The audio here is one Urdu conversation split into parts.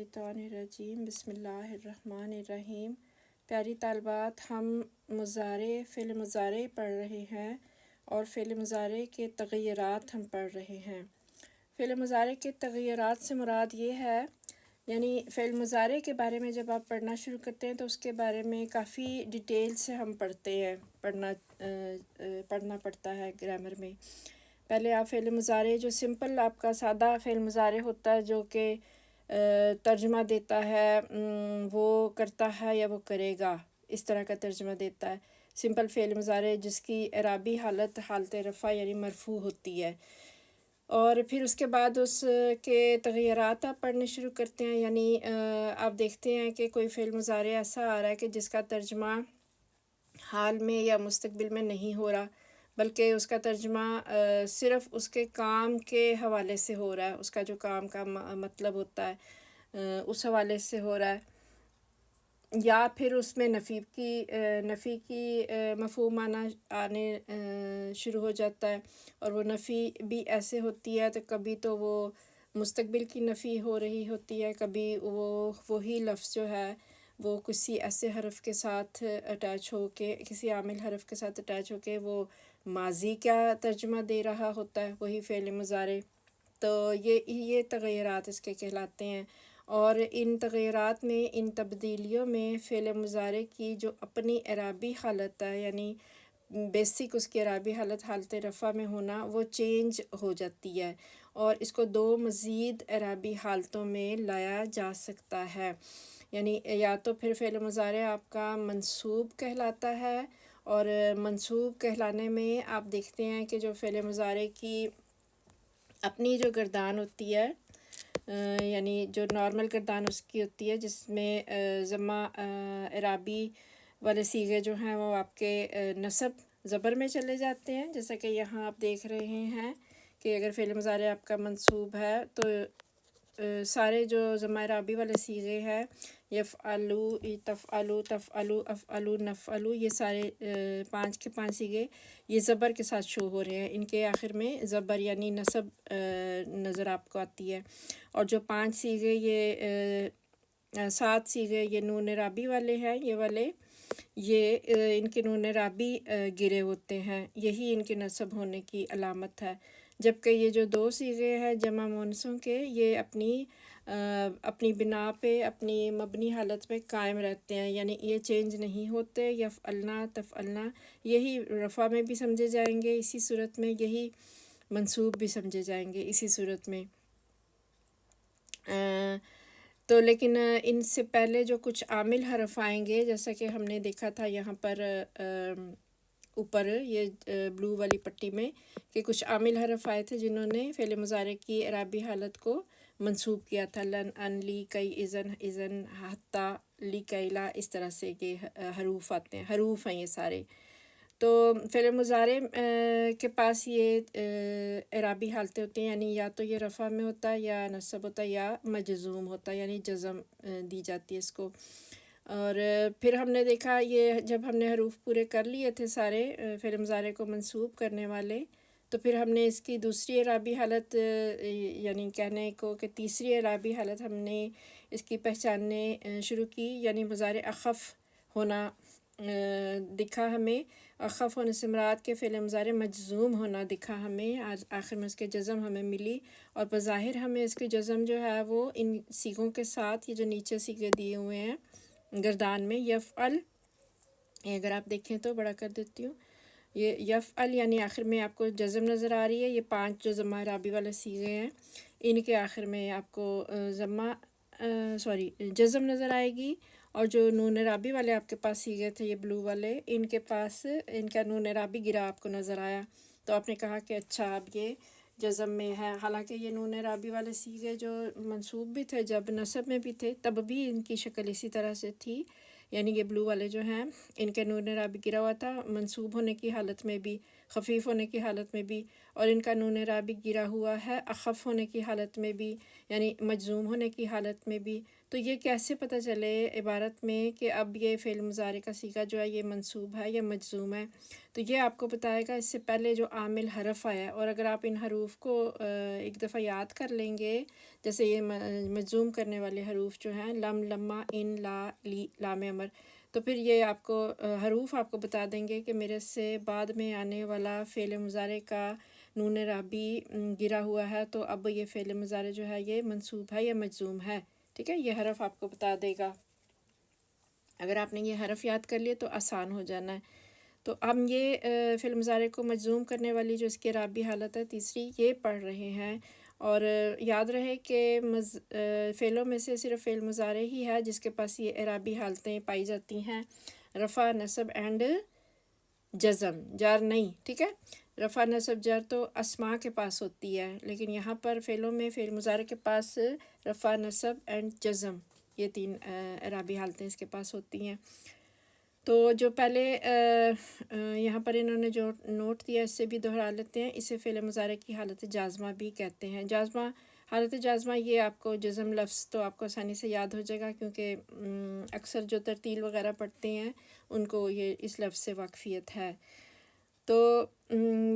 الشیطان الرجیم بسم اللہ الرحمن الرحیم۔ پیاری طالبات، ہم فعل مضارع پڑھ رہے ہیں اور فعل مضارع کے تغیرات ہم پڑھ رہے ہیں۔ فعل مضارع کے تغیرات سے مراد یہ ہے، یعنی فعل مضارع کے بارے میں جب آپ پڑھنا شروع کرتے ہیں تو اس کے بارے میں کافی ڈیٹیل سے ہم پڑھتے ہیں، پڑھنا پڑتا ہے گرامر میں۔ پہلے آپ فعل مضارع جو سمپل آپ کا سادہ فعل مضارع ہوتا ہے جو کہ ترجمہ دیتا ہے وہ کرتا ہے یا وہ کرے گا، اس طرح کا ترجمہ دیتا ہے۔ سمپل فعل مضارع جس کی اعرابی حالت رفع یعنی مرفوع ہوتی ہے، اور پھر اس کے بعد اس کے تغیرات آپ پڑھنے شروع کرتے ہیں۔ یعنی آپ دیکھتے ہیں کہ کوئی فعل مضارع ایسا آ رہا ہے کہ جس کا ترجمہ حال میں یا مستقبل میں نہیں ہو رہا، بلکہ اس کا ترجمہ صرف اس کے کام کے حوالے سے ہو رہا ہے، اس کا جو کام کا مطلب ہوتا ہے اس حوالے سے ہو رہا ہے، یا پھر اس میں نفی کی مفہوم آنے شروع ہو جاتا ہے، اور وہ نفی بھی ایسے ہوتی ہے تو کبھی تو وہ مستقبل کی نفی ہو رہی ہوتی ہے، کبھی وہی لفظ جو ہے وہ کسی ایسے حرف کے ساتھ اٹیچ ہو کے، کسی عامل حرف کے ساتھ اٹیچ ہو کے وہ ماضی کا ترجمہ دے رہا ہوتا ہے، وہی فعل مضارع۔ تو یہ تغیرات اس کے کہلاتے ہیں، اور ان تغیرات میں، ان تبدیلیوں میں فعل مضارع کی جو اپنی اعرابی حالت ہے، یعنی بیسک اس کی اعرابی حالت رفع میں ہونا، وہ چینج ہو جاتی ہے، اور اس کو دو مزید اعرابی حالتوں میں لایا جا سکتا ہے۔ یعنی یا تو پھر فعل مضارع آپ کا منصوب کہلاتا ہے، اور منصوب کہلانے میں آپ دیکھتے ہیں کہ جو فعل مضارع کی اپنی جو گردان ہوتی ہے، یعنی جو نارمل گردان اس کی ہوتی ہے، جس میں ضمہ اعرابی والے صیغے جو ہیں وہ آپ کے نصب زبر میں چلے جاتے ہیں، جیسا کہ یہاں آپ دیکھ رہے ہیں کہ اگر فعل مضارع آپ کا منصوب ہے تو سارے جو ضمہ اعرابی والے صیغے ہیں، یفعلو، تفعلو، تفعلو، افعلو، نفعلو، یہ سارے 5 کے 5 صیغے یہ زبر کے ساتھ شو ہو رہے ہیں، ان کے آخر میں زبر یعنی نصب نظر آپ کو آتی ہے۔ اور جو 5 صیغے یہ 7 صیغے یہ نون اعرابی والے ہیں، یہ ان کے نون اعرابی گرے ہوتے ہیں، یہی ان کے نصب ہونے کی علامت ہے، جبکہ یہ جو 2 صیغے ہیں جمع مؤنثوں کے، یہ اپنی بنا پہ اپنی مبنی حالت میں قائم رہتے ہیں، یعنی یہ چینج نہیں ہوتے۔ یفعلنا، تفعلنا، یہی رفع میں بھی سمجھے جائیں گے اسی صورت میں، یہی منصوب بھی سمجھے جائیں گے اسی صورت میں۔ تو لیکن ان سے پہلے جو کچھ عامل حرف آئیں گے، جیسا کہ ہم نے دیکھا تھا یہاں پر اوپر یہ بلو والی پٹی میں، کہ کچھ عامل حرف آئے تھے جنہوں نے فعل مضارع کی اعرابی حالت کو منصوب کیا تھا، لن، ان، لی، کئی، اذن، حتی، لی، کئی، لا، اس طرح سے یہ حروف آتے ہیں، حروف ہیں یہ سارے۔ تو فعل مضارع کے پاس یہ اعرابی حالتیں ہوتی ہیں، یعنی یا تو یہ رفع میں ہوتا ہے، یا نصب ہوتا ہے، یا مجزوم ہوتا ہے، یعنی جزم دی جاتی ہے اس کو۔ اور پھر ہم نے دیکھا یہ جب ہم نے حروف پورے کر لیے تھے سارے فعل مضارع کو منصوب کرنے والے، تو پھر ہم نے اس کی دوسری اعرابی حالت، یعنی کہنے کو کہ تیسری اعرابی حالت ہم نے اس کی پہچاننے شروع کی، یعنی مضارع اخف ہونا دکھا ہمیں، اخف ہونے سے مراد کے فعل مضارع مجزوم ہونا دکھا ہمیں، آخر میں اس کے جزم ہمیں ملی، اور بظاہر ہمیں اس کی جزم جو ہے وہ ان صیغوں کے ساتھ، یہ جو نیچے صیغے دیے ہوئے ہیں گردان میں، یفعل، اگر آپ دیکھیں تو بڑا کر دیتی ہوں، یہ یفعل یعنی آخر میں آپ کو جزم نظر آ رہی ہے، یہ 5 جو ضمہ اعرابی والے صیغے ہیں ان کے آخر میں آپ کو جزم نظر آئے گی، اور جو نون اعرابی والے آپ کے پاس صیغے تھے یہ بلو والے، ان کے پاس ان کا نون اعرابی گرا آپ کو نظر آیا، تو آپ نے کہا کہ اچھا اب یہ جزم میں ہے، حالانکہ یہ نون اعرابی والے صیغے جو منصوب بھی تھے جب نصب میں بھی تھے تب بھی ان کی شکل اسی طرح سے تھی، یعنی یہ بلو والے جو ہیں ان کے نون اعرابی گرا ہوا تھا منصوب ہونے کی حالت میں بھی، خفیف ہونے کی حالت میں بھی، اور ان کا نون رابی گرا ہوا ہے اخف ہونے کی حالت میں بھی، یعنی مجزوم ہونے کی حالت میں بھی۔ تو یہ کیسے پتہ چلے عبارت میں کہ اب یہ فعل مضارع کا صیغہ جو ہے یہ منصوب ہے یا مجزوم ہے؟ تو یہ آپ کو بتائے گا اس سے پہلے جو عامل حرف آیا ہے، اور اگر آپ ان حروف کو ایک دفعہ یاد کر لیں گے، جیسے یہ مجزوم کرنے والے حروف جو ہیں لم، لما، ان، لا، لی، لام امر، تو پھر یہ آپ کو حروف آپ کو بتا دیں گے کہ میرے سے بعد میں آنے والا فعل مضارع کا نون رابی گرا ہوا ہے، تو اب یہ فعل مضارع جو ہے یہ منصوب ہے یا مجزوم ہے، ٹھیک ہے؟ یہ حرف آپ کو بتا دے گا۔ اگر آپ نے یہ حرف یاد کر لیے تو آسان ہو جانا ہے۔ تو ہم یہ فعل مضارع کو مجزوم کرنے والی جو اس کی اعرابی حالت ہے تیسری، یہ پڑھ رہے ہیں، اور یاد رہے کہ فعلوں میں سے صرف فعل مضارع ہی ہے جس کے پاس یہ اعرابی حالتیں پائی جاتی ہیں، رفع، نصب اینڈ جزم، جر نہیں، ٹھیک ہے؟ رفع، نصب، جر تو اسماء کے پاس ہوتی ہے، لیکن یہاں پر فعلوں میں فعل مضارع کے پاس رفع، نصب اینڈ جزم، یہ تین اعرابی حالتیں اس کے پاس ہوتی ہیں۔ تو جو پہلے یہاں پر انہوں نے جو نوٹ دیا اس سے بھی دہرا لیتے ہیں، اسے فعل مضارع کی حالت جازمہ بھی کہتے ہیں۔ جازمہ، حالت جازمہ، یہ آپ کو جزم لفظ تو آپ کو آسانی سے یاد ہو جائے گا، کیونکہ اکثر جو ترتیل وغیرہ پڑھتے ہیں ان کو یہ اس لفظ سے واقفیت ہے۔ تو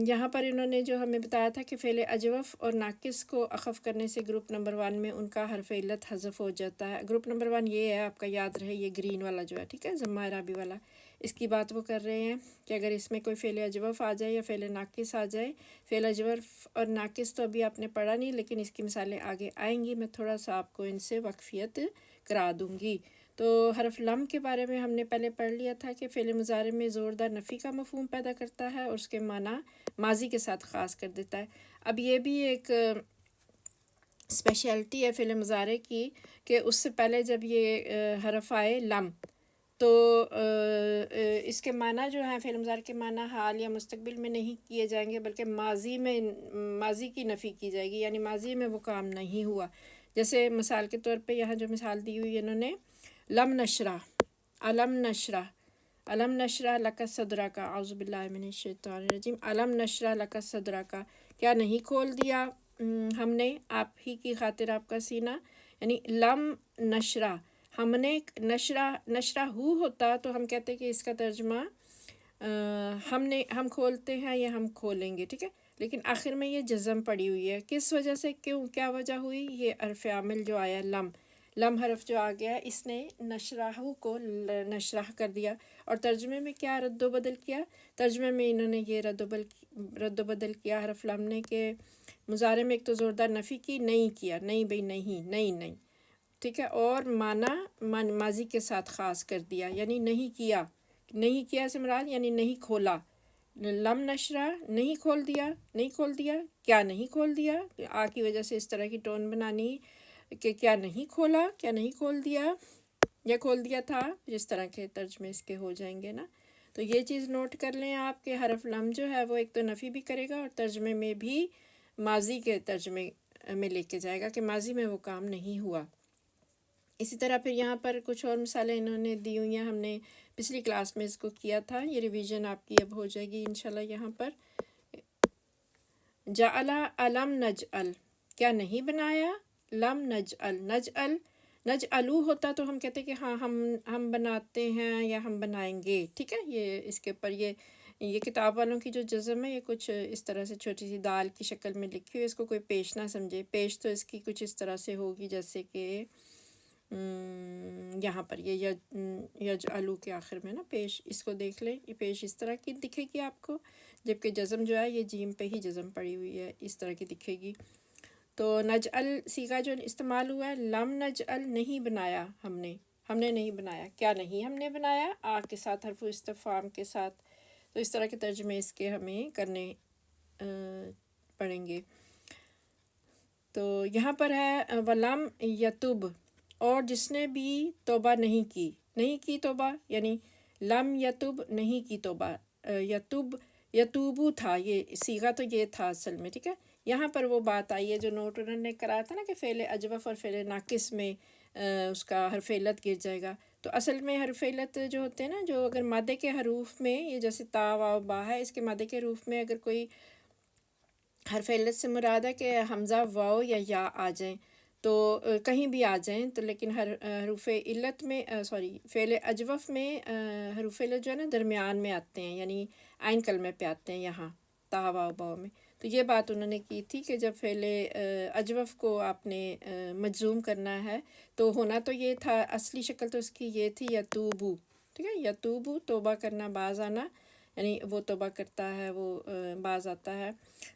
یہاں پر انہوں نے جو ہمیں بتایا تھا کہ فعل اجوف اور ناقص کو اخف کرنے سے گروپ نمبر 1 میں ان کا حرف علت حذف ہو جاتا ہے۔ گروپ نمبر 1 یہ ہے، آپ کا یاد رہے، یہ گرین والا جو ہے، ٹھیک ہے، ضمہ اعرابی والا، اس کی بات وہ کر رہے ہیں کہ اگر اس میں کوئی فعل اجوف آ جائے یا فعل ناقص آ جائے، فعل اجوف اور ناقص تو ابھی آپ نے پڑھا نہیں، لیکن اس کی مثالیں آگے آئیں گی، میں تھوڑا سا آپ کو ان سے واقفیت کرا دوں گی۔ تو حرف لم کے بارے میں ہم نے پہلے پڑھ لیا تھا کہ فعل مضارع میں زوردار نفی کا مفہوم پیدا کرتا ہے اور اس کے معنی ماضی کے ساتھ خاص کر دیتا ہے۔ اب یہ بھی ایک اسپیشلٹی ہے فعل مضارع کی کہ اس سے پہلے جب یہ حرف آئے لم، تو اس کے معنی جو ہیں فعل مضارع کے معنی حال یا مستقبل میں نہیں کیے جائیں گے، بلکہ ماضی میں، ماضی کی نفی کی جائے گی، یعنی ماضی میں وہ کام نہیں ہوا۔ جیسے مثال کے طور پہ یہاں جو مثال دی ہوئی انہوں نے، لم نشرح، علم نشرح، علم نشرح لک صدرک، اعوذ باللہ من الشیطان الرجیم، علم نشرح لک صدرک، کیا نہیں کھول دیا ہم نے آپ ہی کی خاطر آپ کا سینہ، یعنی لم نشرح، ہم نے نشرہ ہو ہوتا تو ہم کہتے کہ اس کا ترجمہ ہم کھولتے ہیں یا ہم کھولیں گے، ٹھیک ہے، لیکن آخر میں یہ جزم پڑی ہوئی ہے، کس وجہ سے، کیا وجہ ہوئی؟ یہ حرف عامل جو آیا لم حرف جو آ گیا، اس نے نشرہ کو نشرح کر دیا، اور ترجمے میں کیا رد و بدل کیا؟ ترجمے میں انہوں نے یہ رد و بدل کیا حرف لم نے کہ مضارع میں ایک تو زوردار نفی کی، نہیں کیا، نہیں بھئی، نہیں، ٹھیک ہے، اور معنی ماضی کے ساتھ خاص کر دیا، یعنی نہیں کیا سے مراد یعنی نہیں کھولا، لم نشرہ، نہیں کھول دیا، کیا نہیں کھول دیا، آ کی وجہ سے اس طرح کی ٹون بنانی کہ کیا نہیں کھولا، کیا نہیں کھول دیا یا کھول دیا تھا، جس طرح کے ترجمے اس کے ہو جائیں گے نا۔ تو یہ چیز نوٹ کر لیں آپ کہ حرف لم جو ہے وہ ایک تو نفی بھی کرے گا اور ترجمے میں بھی ماضی کے ترجمے میں لے کے جائے گا کہ ماضی میں وہ کام نہیں ہوا۔ اسی طرح پھر یہاں پر کچھ اور مثالیں انہوں نے دی ہوئی ہیں، ہم نے پچھلی کلاس میں اس کو کیا تھا، یہ ریویژن آپ کی اب ہو جائے گی انشاءاللہ۔ یہاں پر جعل علم نجعل، کیا نہیں بنایا، لم نجعل، نجعلو ہوتا تو ہم کہتے کہ ہاں ہم بناتے ہیں یا ہم بنائیں گے، ٹھیک ہے، یہ اس کے اوپر یہ کتاب والوں کی جو جزم ہے یہ کچھ اس طرح سے چھوٹی سی دال کی شکل میں لکھی ہوئی، اس کو کوئی پیش نہ سمجھے، پیش تو اس کی کچھ اس طرح سے ہوگی جیسے کہ یہاں پر یہ یجعلو کے آخر میں نا پیش، اس کو دیکھ لیں، یہ پیش اس طرح کی دکھے گی آپ کو، جبکہ جزم جو ہے یہ جیم پہ ہی جزم پڑی ہوئی ہے، اس طرح کی دکھے گی۔ تو نجعل صیغہ جو استعمال ہوا ہے، لم نجعل، نہیں بنایا ہم نے نہیں بنایا، کیا نہیں ہم نے بنایا، آ کے ساتھ حرف استفہام کے ساتھ، تو اس طرح کے ترجمے اس کے ہمیں کرنے پڑیں گے۔ تو یہاں پر ہے ولم یتب، اور جس نے بھی توبہ نہیں کی توبہ، یعنی لم یتب، نہیں کی توبہ، یتوبو تھا، یہ صیغہ تو یہ تھا اصل میں، ٹھیک ہے، یہاں پر وہ بات آئی ہے جو نوٹ انہوں نے کرایا تھا نا کہ فعل اجوف اور فعل ناقص میں اس کا حرف علت گر جائے گا، تو اصل میں حرف علت جو ہوتے ہیں نا، جو اگر مادے کے حروف میں، یہ جیسے تا واو با ہے، اس کے مادے کے حروف میں اگر کوئی حرف علت سے مراد ہے کہ حمزہ واو یا آ جائیں، تو کہیں بھی آ جائیں تو، لیکن حروف علت میں فعل اجوف میں حروف علت جو ہے نا درمیان میں آتے ہیں، یعنی عین کلمے پہ آتے ہیں یہاں تا واو باؤ میں. تو یہ بات انہوں نے کی تھی کہ جب فعل اجوف کو آپ نے مجزوم کرنا ہے تو ہونا تو یہ تھا، اصلی شکل تو اس کی یہ تھی یتوبو، ٹھیک ہے، یتوبو توبہ کرنا، باز آنا، یعنی وہ توبہ کرتا ہے، وہ باز آتا ہے.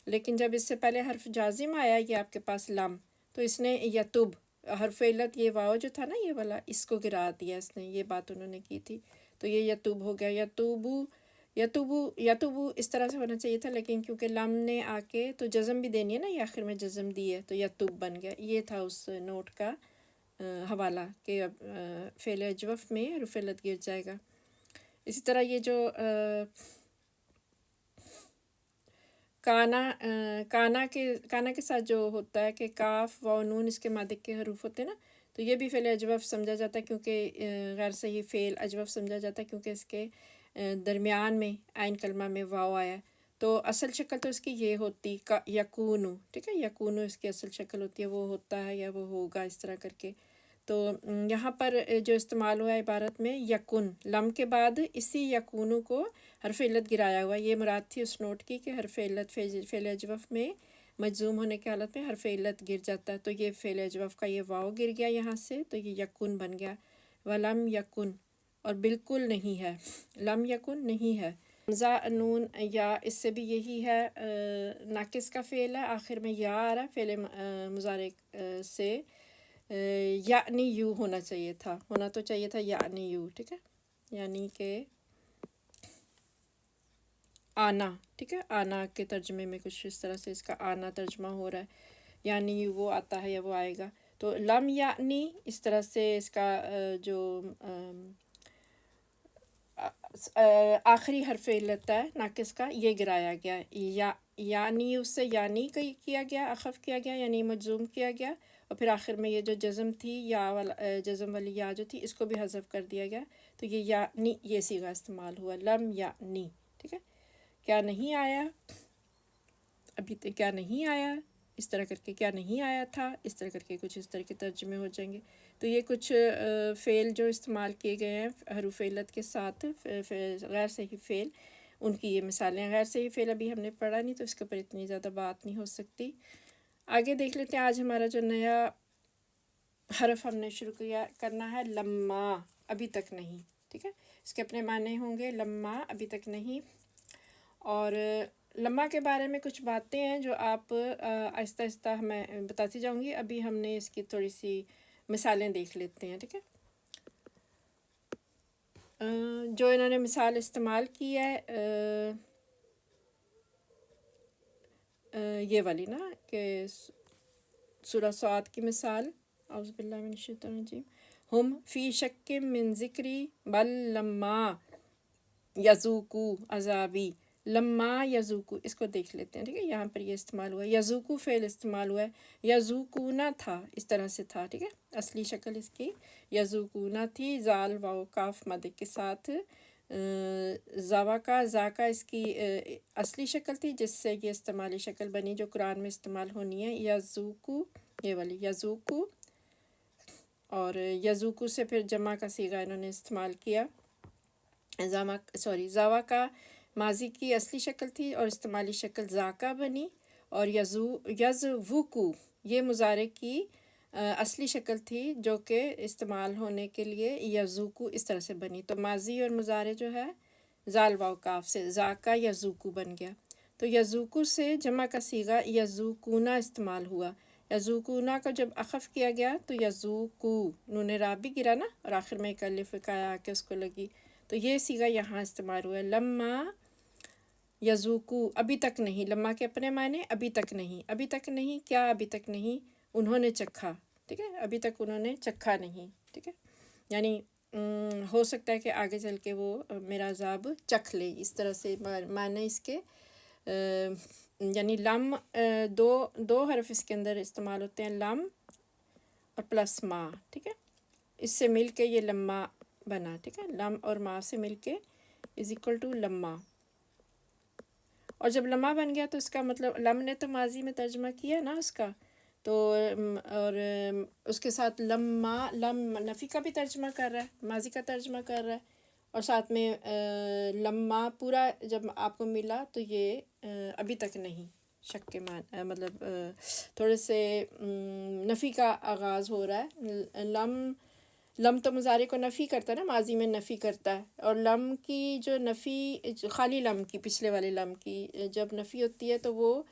لیکن جب اس سے پہلے حرف جازم آیا یہ آپ کے پاس لم، تو اس نے یتوب حرف علت یہ واو جو تھا نا یہ والا، اس کو گرا دیا اس نے، یہ بات انہوں نے کی تھی. تو یہ یتوب ہو گیا. یتوبو اس طرح سے ہونا چاہیے تھا، لیکن کیونکہ لم نے آ کے تو جزم بھی دینی ہے نا، یہ آخر میں جزم دی ہے تو یتوب بن گیا. یہ تھا اس نوٹ کا حوالہ کہ اب فعل اجوف میں حرف علت گر جائے گا. اسی طرح یہ جو کانا کے ساتھ جو ہوتا ہے کہ کاف و نون اس کے مادے کے حروف ہوتے ہیں نا، تو یہ بھی فعل اجوف سمجھا جاتا ہے، کیونکہ غیر صحیح فعل اجوف سمجھا جاتا ہے کیونکہ اس کے درمیان میں عین کلمہ میں واو آیا ہے. تو اصل شکل تو اس کی یہ ہوتی یکونو، ٹھیک ہے، یکونو اس کی اصل شکل ہوتی ہے، وہ ہوتا ہے یا وہ ہوگا اس طرح کر کے. تو یہاں پر جو استعمال ہوا ہے عبارت میں یکن، لم کے بعد اسی یکونو کو حرف علت گرایا ہوا. یہ مراد تھی اس نوٹ کی کہ حرف علت فعل اجوف میں مجزوم ہونے کی حالت میں حرف علت گر جاتا ہے، تو یہ فعل اجوف کا یہ واو گر گیا یہاں سے، تو یہ یکن بن گیا. ولم یکن، اور بالکل نہیں ہے، لم یکن نہیں ہے. حمزہ نون یا اس سے بھی یہی ہے، ناقص کا فعل ہے، آخر میں یا آ رہا ہے، فعل مضارع سے یعنی یو ہونا چاہیے تھا، ہونا تو چاہیے تھا یعنی یو، ٹھیک ہے، یعنی کہ آنا، ٹھیک ہے، آنا کے ترجمے میں کچھ اس طرح سے اس کا آنا ترجمہ ہو رہا ہے، یعنی وہ آتا ہے یا وہ آئے گا. تو لم یعنی اس طرح سے اس کا جو آخری حرف علت ہے ناقص کا یہ گرایا گیا، یعنی اس سے یعنی کیا گیا، اخف کیا گیا، یعنی مجزوم کیا گیا، اور پھر آخر میں یہ جو جزم تھی یا جزم والی یا جو تھی اس کو بھی حذف کر دیا گیا. تو یہ یعنی یہ صیغہ استعمال ہوا، لم یعنی، ٹھیک ہے. کیا نہیں آیا، ابھی تک کیا نہیں آیا، اس طرح کر کے کیا نہیں آیا تھا، اس طرح کر کے کچھ اس طرح کے ترجمے ہو جائیں گے. تو یہ کچھ فعل جو استعمال کیے گئے ہیں حروف علت کے ساتھ، غیر صحیح فعل، ان کی یہ مثالیں ہیں. غیر صحیح فعل ابھی ہم نے پڑھا نہیں تو اس کے اوپر اتنی زیادہ بات نہیں ہو سکتی. آگے دیکھ لیتے ہیں. آج ہمارا جو نیا حرف ہم نے شروع کرنا ہے لما، ابھی تک نہیں، ٹھیک ہے. اس کے اپنے معنی ہوں گے، لما ابھی تک نہیں. اور لما کے بارے میں کچھ باتیں ہیں جو آپ آہستہ آہستہ میں بتاتی جاؤں گی. ابھی ہم نے اس کی تھوڑی سی مثالیں دیکھ لیتے ہیں، ٹھیک ہے. جو انہوں نے مثال استعمال کی ہے یہ والی نا، کہ سورہ صاد کی مثال، اعوذ باللہ من الشیطان الرجیم، ہم فی شک من ذکری بل لما یذوقوا عذابی. لما یذوقوا اس کو دیکھ لیتے ہیں، ٹھیک ہے. یہاں پر یہ استعمال ہوا ہے، یذوقوا فعل استعمال ہوا ہے، یذوقونا تھا، اس طرح سے تھا، ٹھیک ہے. اصلی شکل اس کی یذوقونا تھی، زال واو کاف مد کے ساتھ. زوا کا زا کا اس کی اصلی شکل تھی جس سے یہ استعمالی شکل بنی جو قرآن میں استعمال ہونی ہے، یذوقو، یہ والی یذوقو. اور یذوقو سے پھر جمع کا صیغہ انہوں نے استعمال کیا. زوا کا ماضی کی اصلی شکل تھی اور استعمالی شکل ذاکا بنی. اور یذوقو یہ مضارع کی اصلی شکل تھی جو کہ استعمال ہونے کے لیے یذوقو اس طرح سے بنی. تو ماضی اور مضارع جو ہے زال واو کاف سے ذاکا یذوقو بن گیا. تو یذوقو سے جمع کا صیغہ یذوقونا استعمال ہوا. یذوقونا کا جب اخف کیا گیا تو یذوقو، نون راب بھی گرا نا، اور آخر میں ایک الف کایا آ کے اس کو لگی، تو یہ صیغہ یہاں استعمال ہوا ہے. لما یذوقو ابھی تک نہیں، لما کے اپنے معنی ابھی تک نہیں. ابھی تک نہیں کیا، ابھی تک نہیں انہوں نے چکھا، ٹھیک ہے، ابھی تک انہوں نے چکھا نہیں، ٹھیک ہے. یعنی ہو سکتا ہے کہ آگے چل کے وہ میرا عذاب چکھ لے، اس طرح سے معنی اس کے. یعنی لم دو حرف اس کے اندر استعمال ہوتے ہیں، لم اور پلس ما، ٹھیک ہے. اس سے مل کے یہ لما بنا، ٹھیک ہے، لم اور ما سے مل کے از اکول ٹو لما. اور جب لما بن گیا تو اس کا مطلب لم نے تو ماضی میں ترجمہ کیا نا اس کا، تو اور اس کے ساتھ لما، لم نفی کا بھی ترجمہ کر رہا ہے، ماضی کا ترجمہ کر رہا ہے، اور ساتھ میں لما پورا جب آپ کو ملا تو یہ ابھی تک نہیں، شک کے مطلب تھوڑے سے نفی کا آغاز ہو رہا ہے. لم تو مضارع کو نفی کرتا ہے نا، ماضی میں نفی کرتا ہے، اور لم کی جو نفی، خالی لم کی، پچھلے والے لم کی جب نفی ہوتی ہے تو وہ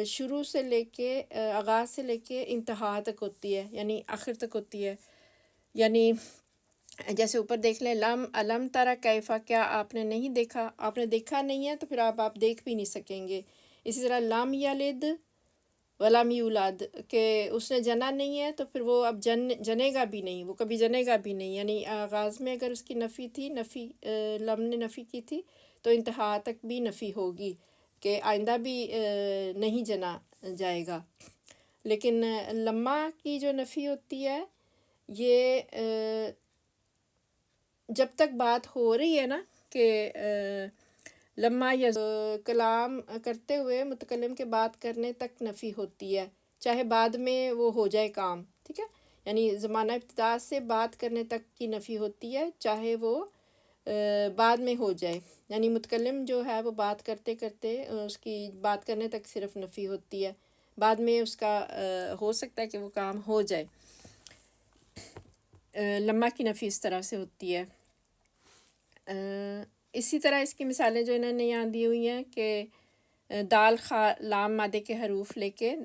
شروع سے لے کے آغاز سے لے کے انتہا تک ہوتی ہے، یعنی آخر تک ہوتی ہے. یعنی جیسے اوپر دیکھ لیں، علم ترا کیفا، کیا آپ نے نہیں دیکھا، آپ نے دیکھا نہیں ہے تو پھر آپ دیکھ بھی نہیں سکیں گے. اسی طرح لم یلد ولم یولد، کہ اس نے جنا نہیں ہے تو پھر وہ اب جنے گا بھی نہیں، وہ کبھی جنے گا بھی نہیں. یعنی آغاز میں اگر اس کی نفی تھی، لم نے نفی کی تھی، تو انتہا تک بھی نفی ہوگی کہ آئندہ بھی نہیں جنا جائے گا. لیکن لما کی جو نفی ہوتی ہے، یہ جب تک بات ہو رہی ہے نا کہ لما یا کلام کرتے ہوئے متکلم کے بات کرنے تک نفی ہوتی ہے، چاہے بعد میں وہ ہو جائے کام، ٹھیک ہے. یعنی زمانہ ابتدا سے بات کرنے تک کی نفی ہوتی ہے، چاہے وہ بعد میں ہو جائے. یعنی متکلم جو ہے وہ بات کرتے کرتے اس کی بات کرنے تک صرف نفی ہوتی ہے، بعد میں اس کا ہو سکتا ہے کہ وہ کام ہو جائے. لما کی نفی اس طرح سے ہوتی ہے. اسی طرح اس کی مثالیں جو انہوں نے یہاں دی ہوئی ہیں کہ دال خا لام مادے کے حروف لے کے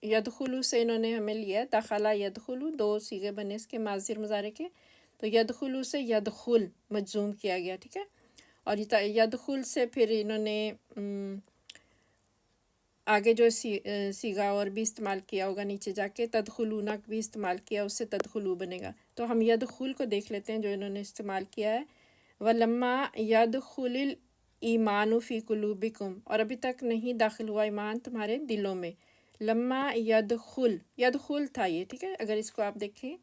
یدخلو سے انہوں نے ہمیں لیا دخلا یدخلو، دو صیغے بنے اس کے ماضی اور مضارع کے، تو یدخلو سے یدخل مجزوم کیا گیا، ٹھیک ہے. اور یدخل سے پھر انہوں نے آگے جو صیغہ اور بھی استعمال کیا ہوگا نیچے جا کے، تدخلون بھی استعمال کیا، اس سے تدخلو بنے گا. تو ہم یدخل کو دیکھ لیتے ہیں جو انہوں نے استعمال کیا ہے. وَلَمَّا يَدْخُلِ الْإِيمَانُ فِي قُلُوبِكُمْ، اور ابھی تک نہیں داخل ہوا ایمان تمہارے دلوں میں. لما یدخل تھا یہ، ٹھیک ہے. اگر اس کو آپ دیکھیں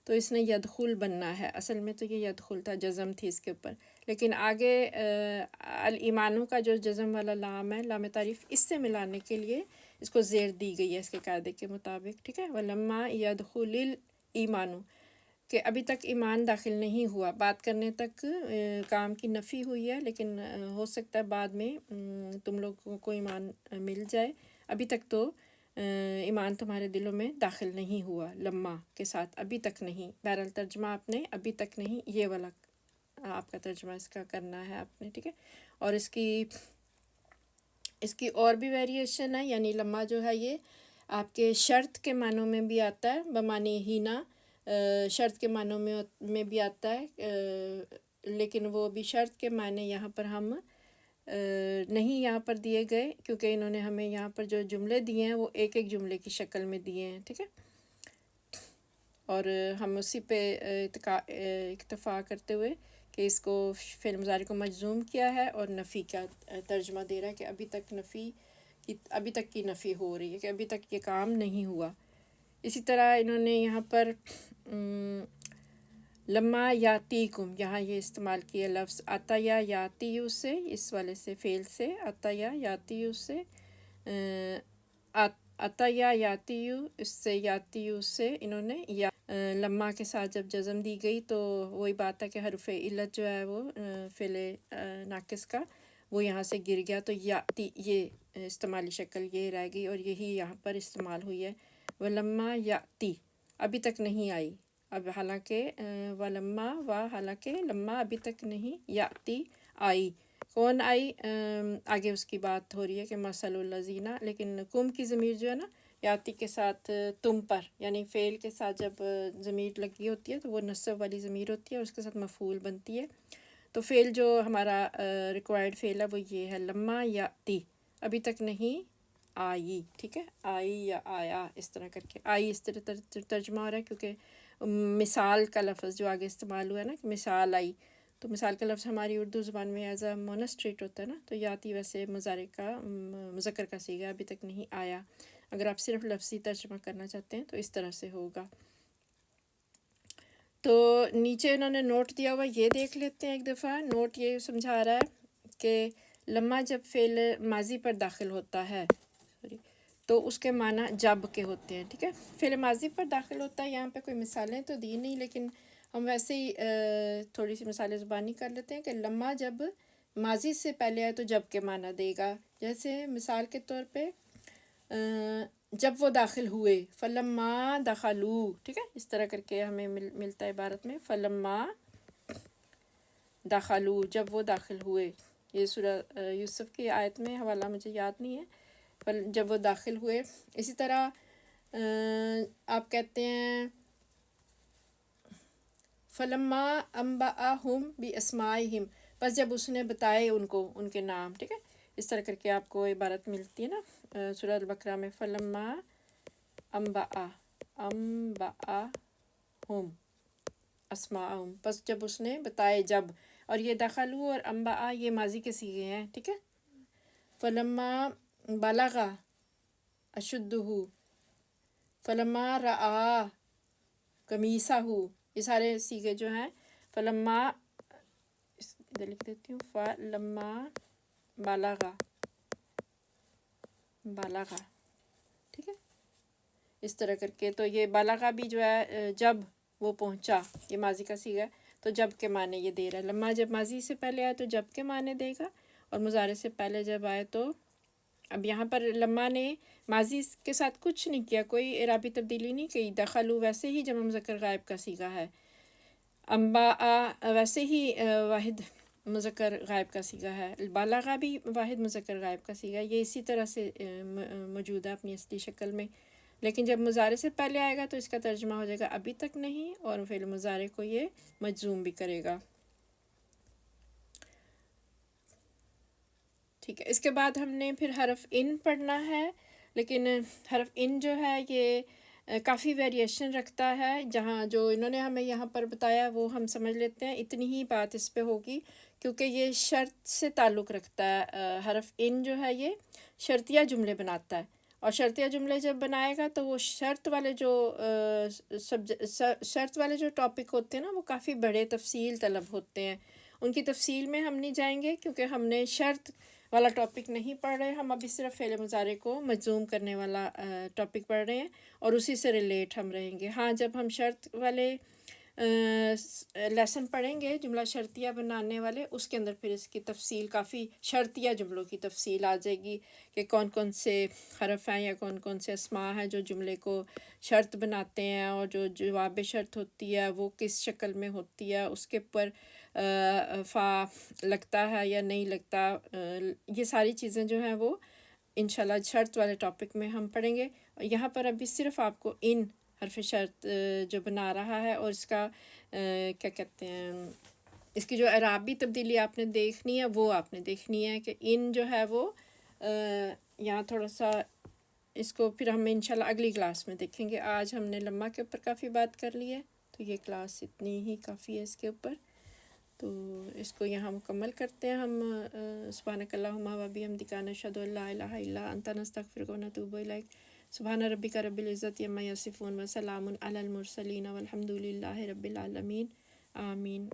تو اس نے یدخل بننا ہے، اصل میں تو یہ یدخل تھا، جزم تھی اس کے اوپر. لیکن آگے الایمانو کا جو جزم والا لام ہے، لام تعریف، اس سے ملانے کے لیے اس کو زیر دی گئی ہے اس کے قاعدے کے مطابق، ٹھیک ہے. وَلَمَّا يَدْخُلِ الْإِيمَانُ، کہ ابھی تک ایمان داخل نہیں ہوا، بات کرنے تک کام کی نفی ہوئی ہے، لیکن ہو سکتا ہے بعد میں تم لوگوں کو ایمان مل جائے، ابھی تک تو ایمان تمہارے دلوں میں داخل نہیں ہوا. لما کے ساتھ ابھی تک نہیں، بہرحال ترجمہ آپ نے ابھی تک نہیں، یہ والا آپ کا ترجمہ اس کا کرنا ہے آپ نے، ٹھیک ہے. اور اس کی اور بھی ویریشن ہے. یعنی لما جو ہے یہ آپ کے شرط کے معنوں میں بھی آتا ہے، بمعنی ہینا، شرط کے معنوں میں بھی آتا ہے، لیکن وہ بھی شرط کے معنی یہاں پر ہم نہیں یہاں پر دیے گئے، کیونکہ انہوں نے ہمیں یہاں پر جو جملے دیے ہیں وہ ایک ایک جملے کی شکل میں دیے ہیں، ٹھیک ہے. اور ہم اسی پہ اکتفا کرتے ہوئے کہ اس کو فعل مضارع کو مجزوم کیا ہے اور نفی کا ترجمہ دے رہا ہے کہ ابھی تک کی نفی ہو رہی ہے، کہ ابھی تک یہ کام نہیں ہوا. اسی طرح انہوں نے یہاں پر لما یاتیکم، یہاں یہ استعمال کیا لفظ عطیا یاتیو سے، اس والے سے فعل سے، عطیا یاتیو سے، عطیا یاتیو، اس سے یاتیو سے انہوں نے لما کے ساتھ جب جزم دی گئی تو وہی بات ہے کہ حرف علت جو ہے وہ فعل ناقص کا وہ یہاں سے گر گیا، تو یاتی یہ استعمالی شکل یہ رہ گئی، اور یہی یہاں پر استعمال ہوئی ہے. وَلَمَّا یاتی، ابھی تک نہیں آئی، اب حالانکہ وَلَمَّا حالانکہ لما ابھی تک نہیں، یاتی آئی. کون آئی؟ آگے اس کی بات ہو رہی ہے کہ مثل الذین، لیکن کم کی ضمیر جو ہے نا یاتی کے ساتھ تم پر، یعنی فعل کے ساتھ جب ضمیر لگی ہوتی ہے تو وہ نصب والی ضمیر ہوتی ہے اور اس کے ساتھ مفعول بنتی ہے. تو فعل جو ہمارا ریکوائرڈ فعل ہے وہ یہ ہے لما یاتی، ابھی تک نہیں آئی، ٹھیک ہے. آئی یا آیا اس طرح کر کے، آئی اس طرح ترجمہ ہو رہا ہے کیونکہ مثال کا لفظ جو آگے استعمال ہوا ہے نا کہ مثال آئی، تو مثال کا لفظ ہماری اردو زبان میں ایز اے مونس ٹریٹ ہوتا ہے نا، تو یاتی ویسے مضارع کا مذکر کا صیغہ، ابھی تک نہیں آیا. اگر آپ صرف لفظی ترجمہ کرنا چاہتے ہیں تو اس طرح سے ہوگا. تو نیچے انہوں نے نوٹ دیا ہوا یہ دیکھ لیتے ہیں ایک دفعہ. نوٹ یہ سمجھا رہا ہے کہ لما جب فعل ماضی پر داخل ہوتا ہے تو اس کے معنی جب کے ہوتے ہیں. ٹھیک ہے، فعل ماضی پر داخل ہوتا ہے. یہاں پہ کوئی مثالیں تو دی نہیں، لیکن ہم ویسے ہی تھوڑی سی مثالیں زبانی کر لیتے ہیں کہ لما جب ماضی سے پہلے آئے تو جب کے معنی دے گا. جیسے مثال کے طور پہ جب وہ داخل ہوئے، فلما دخلوا. ٹھیک ہے، اس طرح کر کے ہمیں ملتا ہے عبارت میں فلما دخلوا، جب وہ داخل ہوئے. یہ سورہ یوسف کی آیت میں، حوالہ مجھے یاد نہیں ہے، جب وہ داخل ہوئے. اسی طرح آپ کہتے ہیں فلما انبأہم باسمائہم، بس جب اس نے بتائے ان کو ان کے نام. ٹھیک ہے، اس طرح کر کے آپ کو عبارت ملتی ہے نا سورہ البقرہ میں، فلما انبأہم اسماءہم، بس جب اس نے بتائے جب. اور یہ دخلوا اور انبأ یہ ماضی کے صیغے ہیں. ٹھیک ہے، فلما بلغ اشدہ، فلما رأى قمیصہ، یہ سارے صیغے جو ہیں فلما، ادھر لکھ دیتی ہوں، فلما بلغ. ٹھیک ہے، اس طرح کر کے. تو یہ بلغ بھی جو ہے جب وہ پہنچا، یہ ماضی کا صیغہ ہے، تو جب کے معنی یہ دے رہا ہے. لما جب ماضی سے پہلے آئے تو جب کے معنی دے گا، اور مضارع سے پہلے جب آئے تو. اب یہاں پر لما نے ماضی کے ساتھ کچھ نہیں کیا، کوئی اعرابی تبدیلی نہیں کی. دخلوا ویسے ہی جمع مذکر غائب کا صیغہ ہے، انباء ویسے ہی واحد مذکر غائب کا صیغہ ہے، بالغ بھی واحد مذکر غائب کا صیغہ ہے. یہ اسی طرح سے موجود ہے اپنی اصلی شکل میں. لیکن جب مضارع سے پہلے آئے گا تو اس کا ترجمہ ہو جائے گا ابھی تک نہیں، اور فعل مضارع کو یہ مجزوم بھی کرے گا. ٹھیک ہے، اس کے بعد ہم نے پھر حرف ان پڑھنا ہے. لیکن حرف ان جو ہے یہ کافی ویریشن رکھتا ہے. جہاں جو انہوں نے ہمیں یہاں پر بتایا وہ ہم سمجھ لیتے ہیں، اتنی ہی بات اس پہ ہوگی، کیونکہ یہ شرط سے تعلق رکھتا ہے. حرف ان جو ہے یہ شرطیہ جملے بناتا ہے، اور شرطیہ جملے جب بنائے گا تو وہ شرط والے جو ٹاپک ہوتے ہیں نا، وہ کافی بڑے تفصیل طلب ہوتے ہیں. ان کی تفصیل میں ہم نہیں جائیں گے، کیونکہ ہم نے شرط والا ٹاپک نہیں پڑھ رہے. ہم ابھی صرف فعل مضارع کو مجزوم کرنے والا ٹاپک پڑھ رہے ہیں، اور اسی سے ریلیٹ ہم رہیں گے. ہاں، جب ہم شرط والے لیسن پڑھیں گے، جملہ شرطیہ بنانے والے، اس کے اندر پھر اس کی تفصیل، کافی شرطیہ جملوں کی تفصیل آ جائے گی کہ کون کون سے حرف ہیں یا کون کون سے اسماء ہیں جو جملے کو شرط بناتے ہیں، اور جو جواب شرط ہوتی ہے وہ کس شکل میں ہوتی ہے، اس کے اوپر فا لگتا ہے یا نہیں لگتا. یہ ساری چیزیں جو ہیں وہ انشاءاللہ شرط والے ٹاپک میں ہم پڑھیں گے. یہاں پر ابھی صرف آپ کو ان حرف شرط جو بنا رہا ہے، اور اس کا کیا کہتے ہیں، اس کی جو اعرابی تبدیلی آپ نے دیکھنی ہے وہ آپ نے دیکھنی ہے کہ ان جو ہے وہ یہاں تھوڑا سا اس کو پھر ہم انشاءاللہ اگلی کلاس میں دیکھیں گے. آج ہم نے لمحہ کے اوپر کافی بات کر لی ہے، تو یہ کلاس اتنی ہی کافی ہے اس کے اوپر. تو اس کو یہاں مکمل کرتے ہیں ہم. سبحانک اللہم و بحمدک، نشہد ان لا الہ الا انت، نستغفرک و نتوب الیک. سبحان ربک رب العزت عما یصفون، وسلام علی المرسلین، والحمد للہ رب العالمین. آمین.